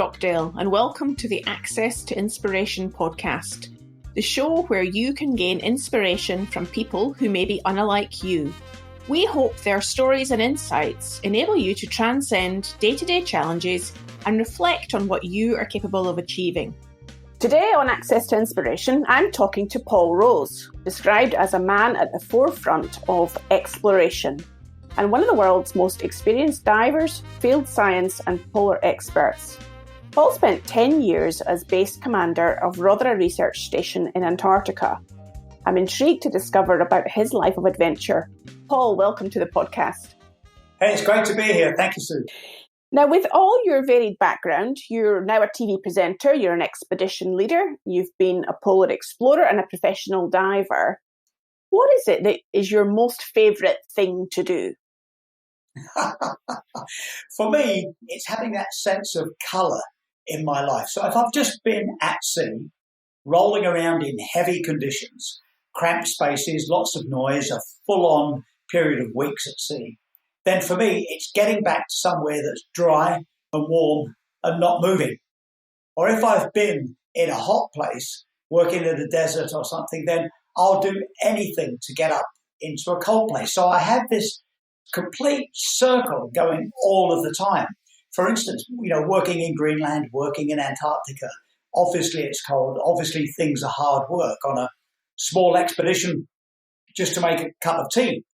Stockdale, and welcome to the Access to Inspiration podcast, the show where you can gain inspiration from people who may be unlike you. We hope their stories and insights enable you to transcend day-to-day challenges and reflect on what you are capable of achieving. Today on Access to Inspiration, I'm talking to Paul Rose, described as a man at the forefront of exploration and one of the world's most experienced divers, field science and polar experts. Paul spent 10 years as base commander of Rothera Research Station in Antarctica. I'm intrigued to discover about his life of adventure. Paul, welcome to the podcast. Hey, it's great to be here. Thank you, Sue. Now, with all your varied background, you're now a TV presenter, you're an expedition leader, you've been a polar explorer and a professional diver. What is it that is your most favourite thing to do? For me, it's having that sense of colour in my life. So if I've just been at sea, rolling around in heavy conditions, cramped spaces, lots of noise, a full-on period of weeks at sea, then for me, it's getting back to somewhere that's dry and warm and not moving. Or if I've been in a hot place, working in a desert or something, then I'll do anything to get up into a cold place. So I have this complete circle going all of the time. For instance, working in Greenland, working in Antarctica, obviously it's cold. Obviously things are hard work. On a small expedition, just to make a cup of tea,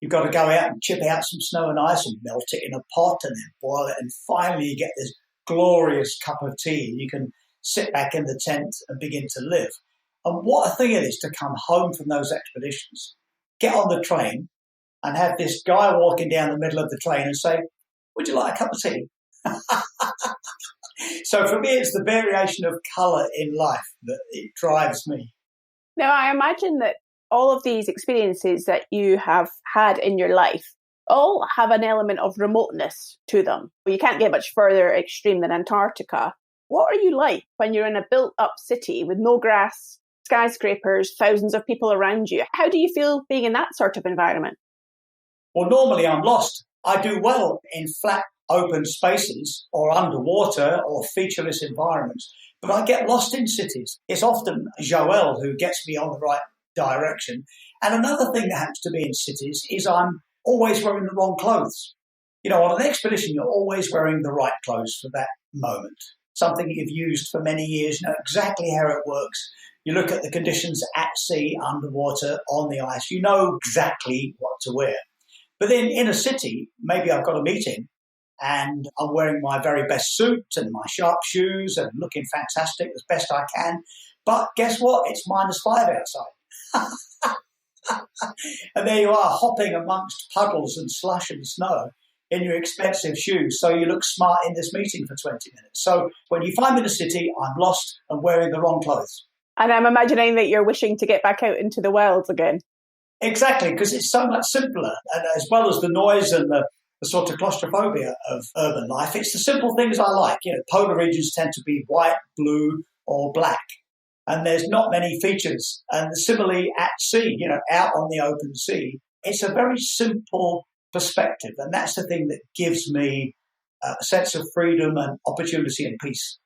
you've got to go out and chip out some snow and ice and melt it in a pot and then boil it. And finally you get this glorious cup of tea and you can sit back in the tent and begin to live. And what a thing it is to come home from those expeditions, get on the train and have this guy walking down the middle of the train and say, "Would you like a cup of tea?" So for me, it's the variation of colour in life that it drives me. Now, I imagine that all of these experiences that you have had in your life all have an element of remoteness to them. You can't get much further extreme than Antarctica. What are you like when you're in a built-up city with no grass, skyscrapers, thousands of people around you? How do you feel being in that sort of environment? Well, normally I'm lost. I do well in flat, open spaces or underwater or featureless environments, but I get lost in cities. It's often Joel who gets me on the right direction. And another thing that happens to me in cities is I'm always wearing the wrong clothes. On an expedition, you're always wearing the right clothes for that moment. Something you've used for many years, you know exactly how it works. You look at the conditions at sea, underwater, on the ice, you know exactly what to wear. But then in a city, maybe I've got a meeting and I'm wearing my very best suit and my sharp shoes and looking fantastic as best I can. But guess what? It's -5 outside. And there you are, hopping amongst puddles and slush and snow in your expensive shoes. So you look smart in this meeting for 20 minutes. So when you find me in a city, I'm lost and wearing the wrong clothes. And I'm imagining that you're wishing to get back out into the wilds again. Exactly, because it's so much simpler. And as well as the noise and the sort of claustrophobia of urban life, it's the simple things I like. Polar regions tend to be white, blue, or black. And there's not many features. And similarly at sea, out on the open sea, it's a very simple perspective. And that's the thing that gives me a sense of freedom and opportunity and peace.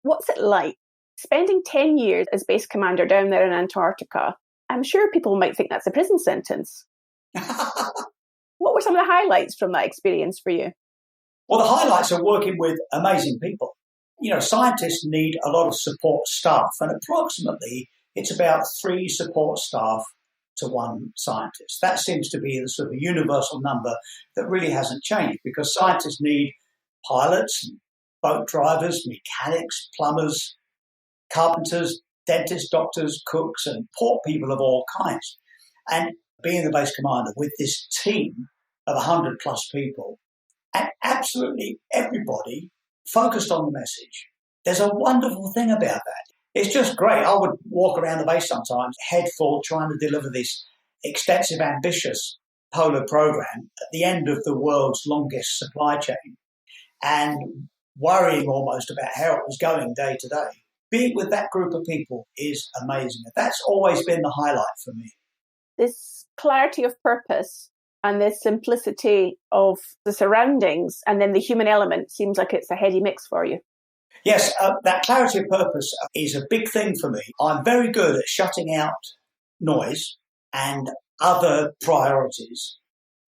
What's it like spending 10 years as base commander down there in Antarctica? I'm sure people might think that's a prison sentence. What were some of the highlights from that experience for you? Well, the highlights are working with amazing people. Scientists need a lot of support staff, and approximately it's about 3 support staff to 1 scientist. That seems to be the sort of universal number that really hasn't changed, because scientists need pilots, boat drivers, mechanics, plumbers, carpenters, dentists, doctors, cooks, and port people of all kinds. And being the base commander with this team of 100 plus people, and absolutely everybody focused on the message, there's a wonderful thing about that. It's just great. I would walk around the base sometimes, head full, trying to deliver this extensive, ambitious polar program at the end of the world's longest supply chain, and worrying almost about how it was going day to day. Being with that group of people is amazing. That's always been the highlight for me. This clarity of purpose and the simplicity of the surroundings and then the human element seems like it's a heady mix for you. Yes, that clarity of purpose is a big thing for me. I'm very good at shutting out noise and other priorities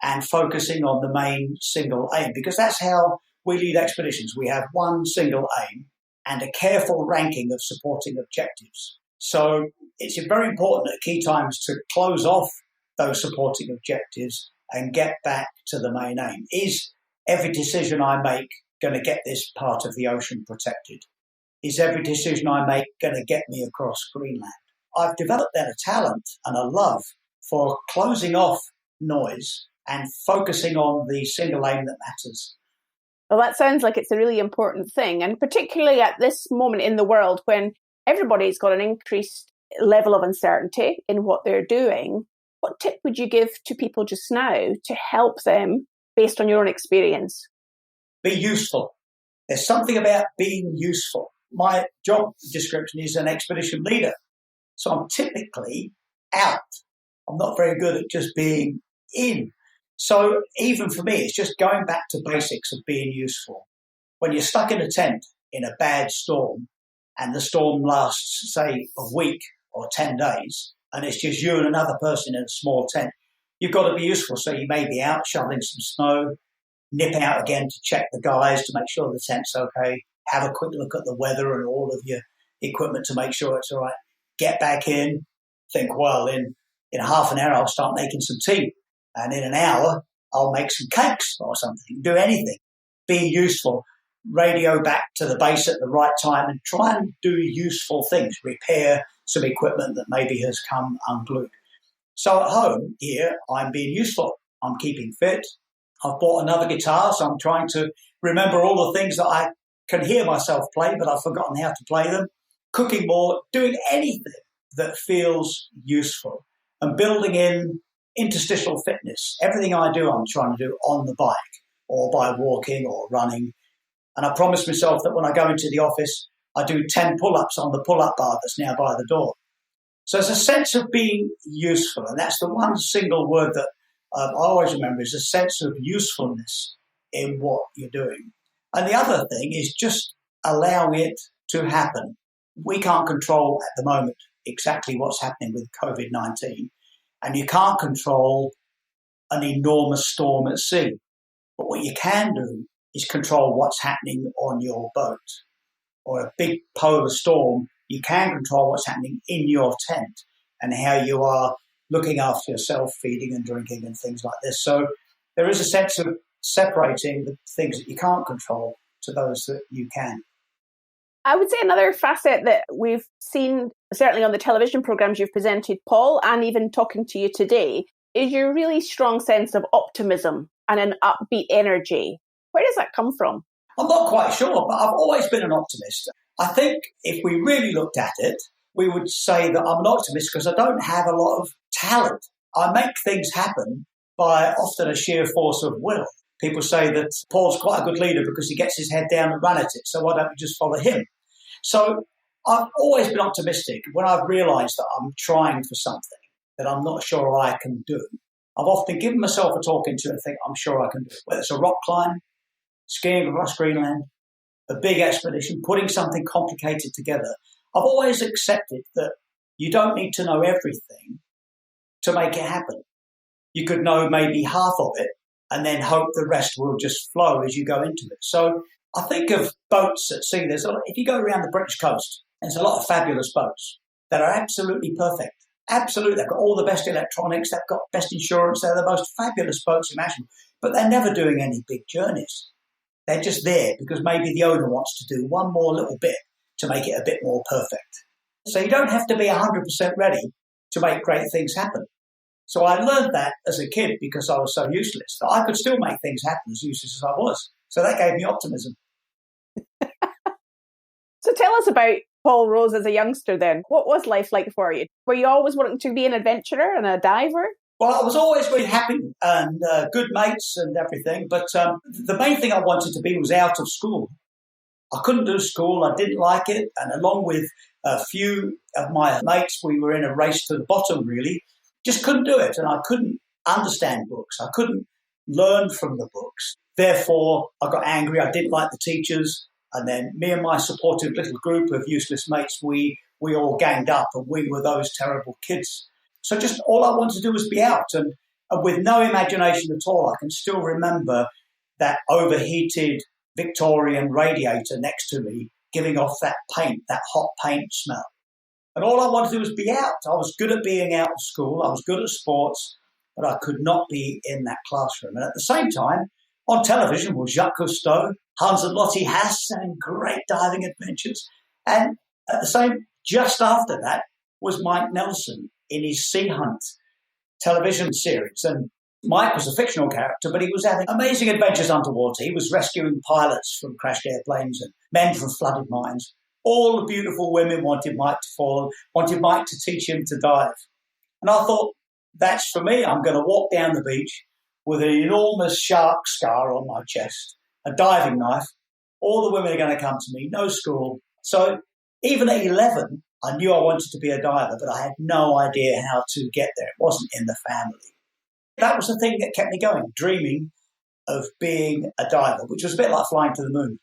and focusing on the main single aim, because that's how we lead expeditions. We have one single aim and a careful ranking of supporting objectives. So it's very important at key times to close off those supporting objectives and get back to the main aim. Is every decision I make going to get this part of the ocean protected? Is every decision I make going to get me across Greenland? I've developed then a talent and a love for closing off noise and focusing on the single aim that matters. Well, that sounds like it's a really important thing. And particularly at this moment in the world when everybody's got an increased level of uncertainty in what they're doing, what tip would you give to people just now to help them based on your own experience? Be useful. There's something about being useful. My job description is an expedition leader. So I'm typically out. I'm not very good at just being in. So even for me, it's just going back to basics of being useful. When you're stuck in a tent in a bad storm and the storm lasts, say, a week or 10 days, and it's just you and another person in a small tent, you've got to be useful. So you may be out shoveling some snow, nip out again to check the guys to make sure the tent's okay, have a quick look at the weather and all of your equipment to make sure it's all right, get back in, think, well, in half an hour I'll start making some tea, and in an hour I'll make some cakes or something, do anything. Be useful, radio back to the base at the right time and try and do useful things, repair some equipment that maybe has come unglued. So at home here, I'm being useful. I'm keeping fit. I've bought another guitar, so I'm trying to remember all the things that I can hear myself play, but I've forgotten how to play them. Cooking more, doing anything that feels useful and building in interstitial fitness. Everything I do, I'm trying to do on the bike or by walking or running. And I promised myself that when I go into the office, I do 10 pull-ups on the pull-up bar that's now by the door. So it's a sense of being useful. And that's the one single word that I always remember is a sense of usefulness in what you're doing. And the other thing is just allow it to happen. We can't control at the moment exactly what's happening with COVID-19, and you can't control an enormous storm at sea. But what you can do is control what's happening on your boat. Or a big polar storm, you can control what's happening in your tent and how you are looking after yourself, feeding and drinking and things like this. So there is a sense of separating the things that you can't control to those that you can. I would say another facet that we've seen, certainly on the television programs you've presented, Paul, and even talking to you today, is your really strong sense of optimism and an upbeat energy. Where does that come from? I'm not quite sure, but I've always been an optimist. I think if we really looked at it, we would say that I'm an optimist because I don't have a lot of talent. I make things happen by often a sheer force of will. People say that Paul's quite a good leader because he gets his head down and run at it, so why don't we just follow him? So I've always been optimistic. When I've realised that I'm trying for something that I'm not sure I can do, I've often given myself a talking to and think I'm sure I can do it. Whether it's a rock climb, skiing across Greenland, a big expedition, putting something complicated together, I've always accepted that you don't need to know everything to make it happen. You could know maybe half of it and then hope the rest will just flow as you go into it. So I think of boats at sea. If you go around the British coast, there's a lot of fabulous boats that are absolutely perfect. Absolutely. They've got all the best electronics. They've got best insurance. They're the most fabulous boats imaginable. But they're never doing any big journeys. They're just there because maybe the owner wants to do one more little bit to make it a bit more perfect. So you don't have to be 100% ready to make great things happen. So I learned that as a kid because I was so useless, that I could still make things happen as useless as I was. So that gave me optimism. So tell us about Paul Rose as a youngster then. What was life like for you? Were you always wanting to be an adventurer and a diver? Well, I was always very happy and good mates and everything, but the main thing I wanted to be was out of school. I couldn't do school, I didn't like it, and along with a few of my mates, we were in a race to the bottom, really. Just couldn't do it, and I couldn't understand books. I couldn't learn from the books. Therefore, I got angry. I didn't like the teachers. And then me and my supportive little group of useless mates, we all ganged up and we were those terrible kids. So just all I wanted to do was be out. And with no imagination at all, I can still remember that overheated Victorian radiator next to me giving off that paint, that hot paint smell. And all I wanted to do was be out. I was good at being out of school. I was good at sports, but I could not be in that classroom. And at the same time, on television was Jacques Cousteau, Hans and Lottie Haas, and great diving adventures. And at the same, just after that, was Mike Nelson in his Sea Hunt television series. And Mike was a fictional character, but he was having amazing adventures underwater. He was rescuing pilots from crashed airplanes and men from flooded mines. All the beautiful women wanted Mike to fall, wanted Mike to teach him to dive. And I thought, that's for me. I'm going to walk down the beach with an enormous shark scar on my chest, a diving knife. All the women are going to come to me, no school. So even at 11, I knew I wanted to be a diver, but I had no idea how to get there. It wasn't in the family. That was the thing that kept me going, dreaming of being a diver, which was a bit like flying to the moon.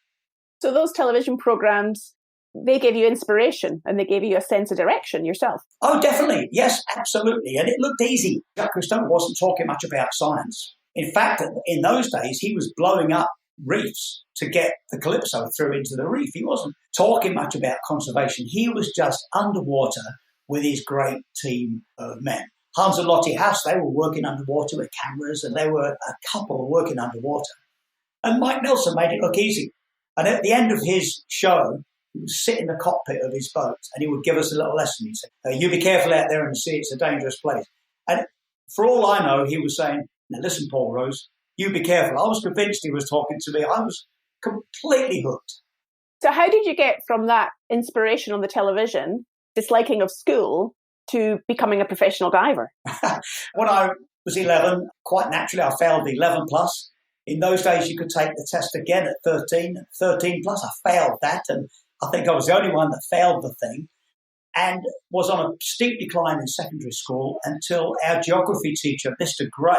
So those television programs, they gave you inspiration and they gave you a sense of direction yourself. Oh, definitely. Yes, absolutely. And it looked easy. Jacques Cousteau wasn't talking much about science. In fact, in those days, he was blowing up reefs to get the Calypso through into the reef. He wasn't talking much about conservation. He was just underwater with his great team of men. Hans and Lottie Haas, they were working underwater with cameras, and they were a couple working underwater. And Mike Nelson made it look easy. And at the end of his show, he would sit in the cockpit of his boat and he would give us a little lesson. He'd say, you be careful out there in the sea, it's a dangerous place. And for all I know, he was saying, now listen, Paul Rose, you be careful. I was convinced he was talking to me. I was completely hooked. So how did you get from that inspiration on the television, disliking of school, to becoming a professional diver? When I was 11, quite naturally, I failed the 11 plus. In those days, you could take the test again at 13. 13 plus, I failed that. And I think I was the only one that failed the thing and was on a steep decline in secondary school until our geography teacher, Mr. Gray,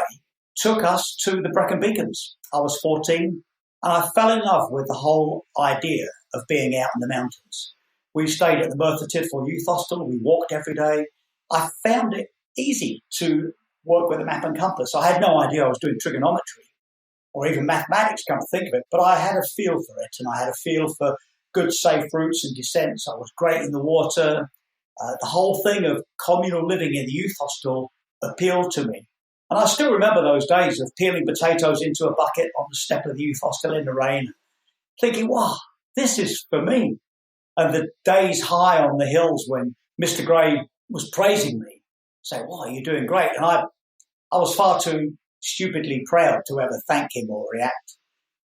took us to the Brecon Beacons. I was 14 and I fell in love with the whole idea of being out in the mountains. We stayed at the Merthyr Tydfil Youth Hostel. We walked every day. I found it easy to work with a map and compass. I had no idea I was doing trigonometry or even mathematics, come to think of it, but I had a feel for it, and I had a feel for good, safe routes and descents. I was great in the water. The whole thing of communal living in the youth hostel appealed to me. And I still remember those days of peeling potatoes into a bucket on the step of the youth hostel in the rain, thinking, wow, this is for me. And the days high on the hills when Mr. Gray was praising me, saying, wow, you're doing great. And I was far too stupidly proud to ever thank him or react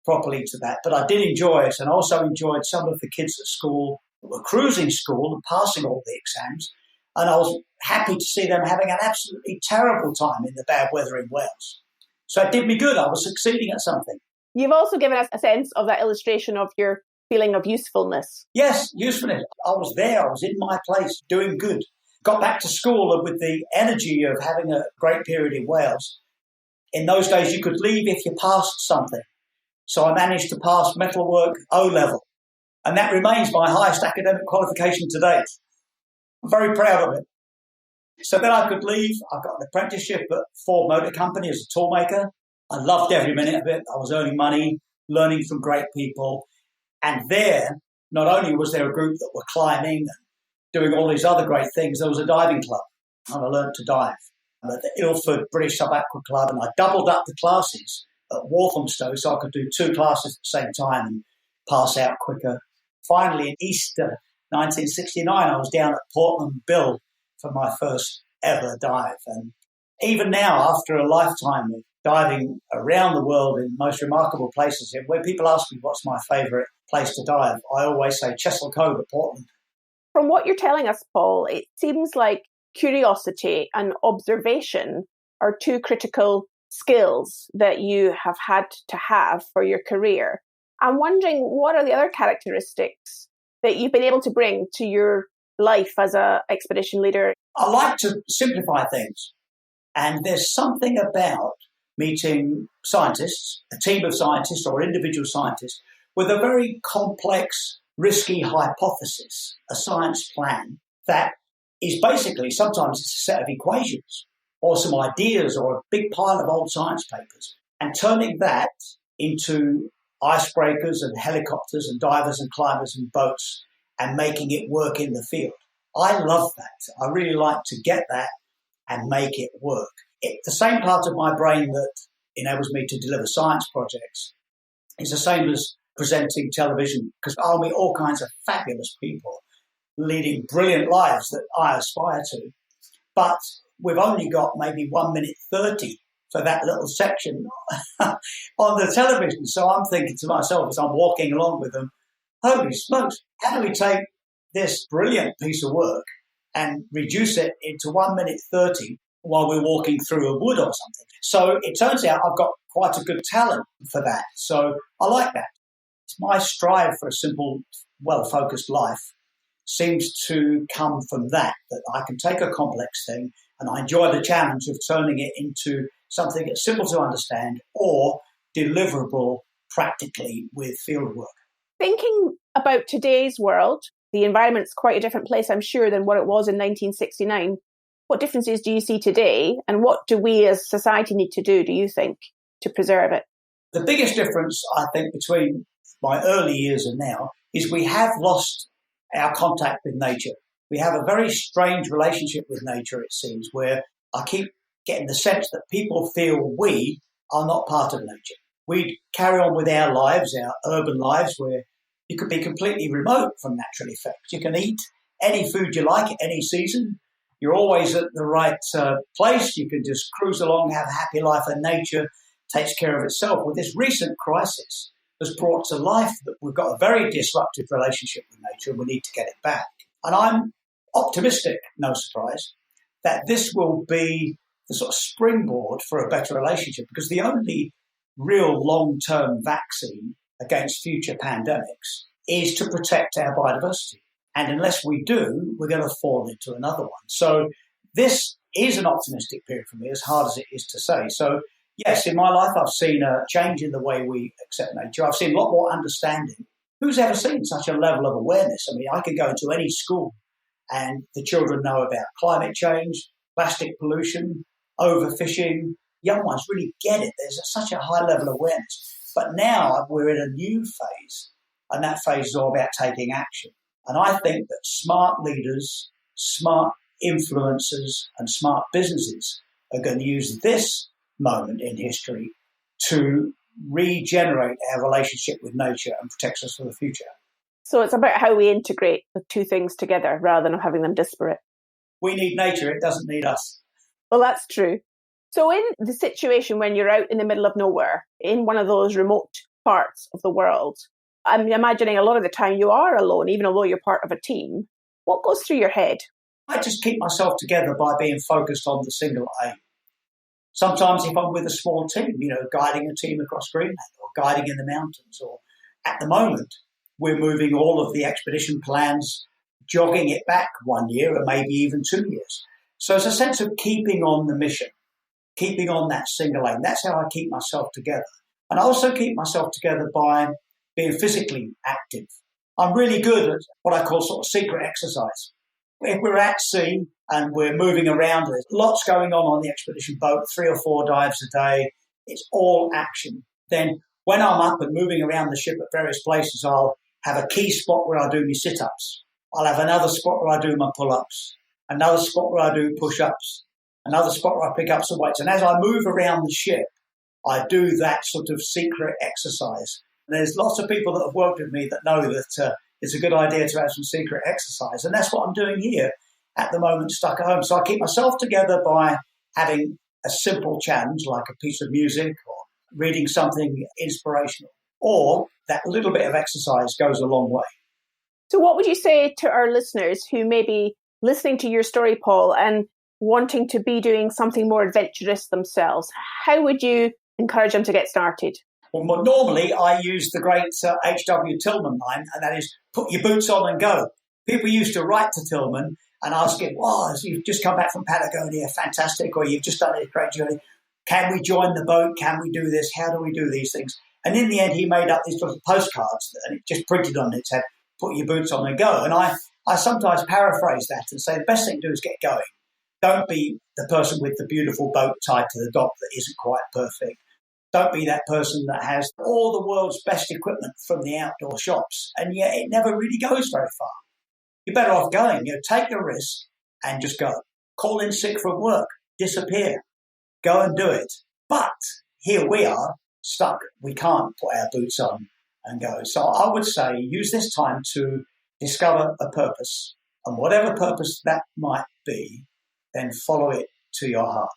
properly to that. But I did enjoy it, and also enjoyed some of the kids at school that were cruising school and passing all the exams. And I was happy to see them having an absolutely terrible time in the bad weather in Wales. So it did me good. I was succeeding at something. You've also given us a sense of that illustration of your feeling of usefulness. Yes, usefulness. I was there. I was in my place, doing good. Got back to school with the energy of having a great period in Wales. In those days, you could leave if you passed something. So I managed to pass metalwork O-level. And that remains my highest academic qualification to date. I'm very proud of it. So then I could leave. I got an apprenticeship at Ford Motor Company as a toolmaker. I loved every minute of it. I was earning money, learning from great people. And there, not only was there a group that were climbing and doing all these other great things, there was a diving club. And I learned to dive at the Ilford British Sub-Aqua Club. And I doubled up the classes at Walthamstow so I could do 2 classes at the same time and pass out quicker. Finally, in Easter 1969, I was down at Portland Bill for my first ever dive. And even now, after a lifetime of diving around the world in most remarkable places, when people ask me what's my favourite place to dive, I always say Chesil Cove at Portland. From what you're telling us, Paul, it seems like curiosity and observation are 2 critical skills that you have had to have for your career. I'm wondering, what are the other characteristics that you've been able to bring to your life as an expedition leader? I like to simplify things. And there's something about meeting scientists, a team of scientists or individual scientists, with a very complex, risky hypothesis, a science plan that is basically sometimes it's a set of equations or some ideas or a big pile of old science papers, and turning that into icebreakers and helicopters and divers and climbers and boats and making it work in the field. I love that. I really like to get that and make it work. The same part of my brain that enables me to deliver science projects is the same as presenting television, because I'll meet all kinds of fabulous people leading brilliant lives that I aspire to. But we've only got maybe 1 minute 30 for that little section on the television. So I'm thinking to myself as I'm walking along with them, holy smokes, how do we take this brilliant piece of work and reduce it into 1 minute 30 while we're walking through a wood or something? So it turns out I've got quite a good talent for that. So I like that. My strive for a simple, well-focused life seems to come from that I can take a complex thing and I enjoy the challenge of turning it into something that's simple to understand or deliverable practically with fieldwork. Thinking about today's world, the environment's quite a different place, I'm sure, than what it was in 1969. What differences do you see today, and what do we as society need to do you think, to preserve it? The biggest difference, I think, between my early years and now is we have lost our contact with nature. We have a very strange relationship with nature, it seems, where I keep getting the sense that people feel we are not part of nature. We carry on with our lives, our urban lives, where you could be completely remote from natural effects. You can eat any food you like at any season. You're always at the right place. You can just cruise along, have a happy life, and nature takes care of itself. Well, this recent crisis has brought to life that we've got a very disruptive relationship with nature and we need to get it back. And I'm optimistic, no surprise, that this will be the sort of springboard for a better relationship, because the only real long-term vaccine against future pandemics is to protect our biodiversity. And unless we do, we're going to fall into another one. So this is an optimistic period for me, as hard as it is to say. So yes, in my life, I've seen a change in the way we accept nature. I've seen a lot more understanding. Who's ever seen such a level of awareness? I mean, I can go into any school and the children know about climate change, plastic pollution, overfishing. Young ones really get it. There's such a high level of awareness. But now we're in a new phase, and that phase is all about taking action. And I think that smart leaders, smart influencers, and smart businesses are going to use this moment in history to regenerate our relationship with nature and protect us for the future. So it's about how we integrate the two things together rather than having them disparate. We need nature, it doesn't need us. Well, that's true. So in the situation when you're out in the middle of nowhere, in one of those remote parts of the world, I'm imagining a lot of the time you are alone, even although you're part of a team. What goes through your head? I just keep myself together by being focused on the single aim. Sometimes if I'm with a small team, guiding a team across Greenland or guiding in the mountains, or at the moment, we're moving all of the expedition plans, jogging it back 1 year or maybe even 2 years. So it's a sense of keeping on the mission, keeping on that single aim. That's how I keep myself together. And I also keep myself together by being physically active. I'm really good at what I call sort of secret exercise. If we're at sea and we're moving around, there's lots going on the expedition boat, 3 or 4 dives a day. It's all action. Then when I'm up and moving around the ship at various places, I'll have a key spot where I do my sit-ups. I'll have another spot where I do my pull-ups, another spot where I do push-ups, another spot where I pick up some weights. And as I move around the ship, I do that sort of secret exercise. And there's lots of people that have worked with me that know that it's a good idea to have some secret exercise. And that's what I'm doing here at the moment, stuck at home. So I keep myself together by having a simple challenge like a piece of music or reading something inspirational, or that little bit of exercise goes a long way. So what would you say to our listeners who may be listening to your story, Paul, and wanting to be doing something more adventurous themselves? How would you encourage them to get started? Well, normally I use the great H.W. Tillman line, and that is, put your boots on and go. People used to write to Tillman and ask him, you've just come back from Patagonia, fantastic, or you've just done a great journey. Can we join the boat? Can we do this? How do we do these things? And in the end, he made up these little postcards and it just printed on it, said, put your boots on and go. And I sometimes paraphrase that and say the best thing to do is get going. Don't be the person with the beautiful boat tied to the dock that isn't quite perfect. Don't be that person that has all the world's best equipment from the outdoor shops, and yet it never really goes very far. You're better off going. Take the risk and just go. Call in sick from work. Disappear. Go and do it. But here we are, stuck. We can't put our boots on and go. So I would say use this time to discover a purpose. And whatever purpose that might be, then follow it to your heart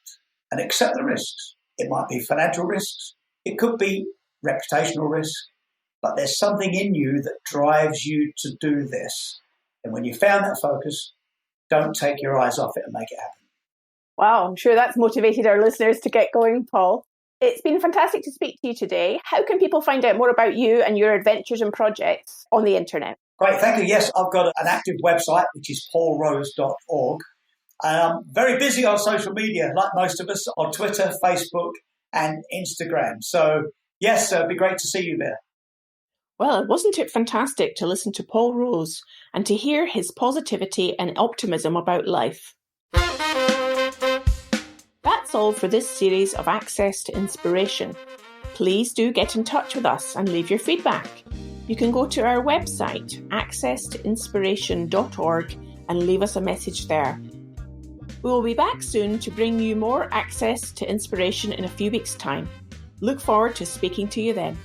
and accept the risks. It might be financial risks. It could be reputational risk. But there's something in you that drives you to do this. And when you found that focus, don't take your eyes off it and make it happen. Wow, I'm sure that's motivated our listeners to get going, Paul. It's been fantastic to speak to you today. How can people find out more about you and your adventures and projects on the internet? Great, thank you. Yes, I've got an active website, which is paulrose.org. And I'm very busy on social media, like most of us, on Twitter, Facebook, and Instagram. So, yes, it'd be great to see you there. Well, wasn't it fantastic to listen to Paul Rose and to hear his positivity and optimism about life? That's all for this series of Access to Inspiration. Please do get in touch with us and leave your feedback. You can go to our website, accesstoinspiration.org, and leave us a message there. We will be back soon to bring you more access to inspiration in a few weeks' time. Look forward to speaking to you then.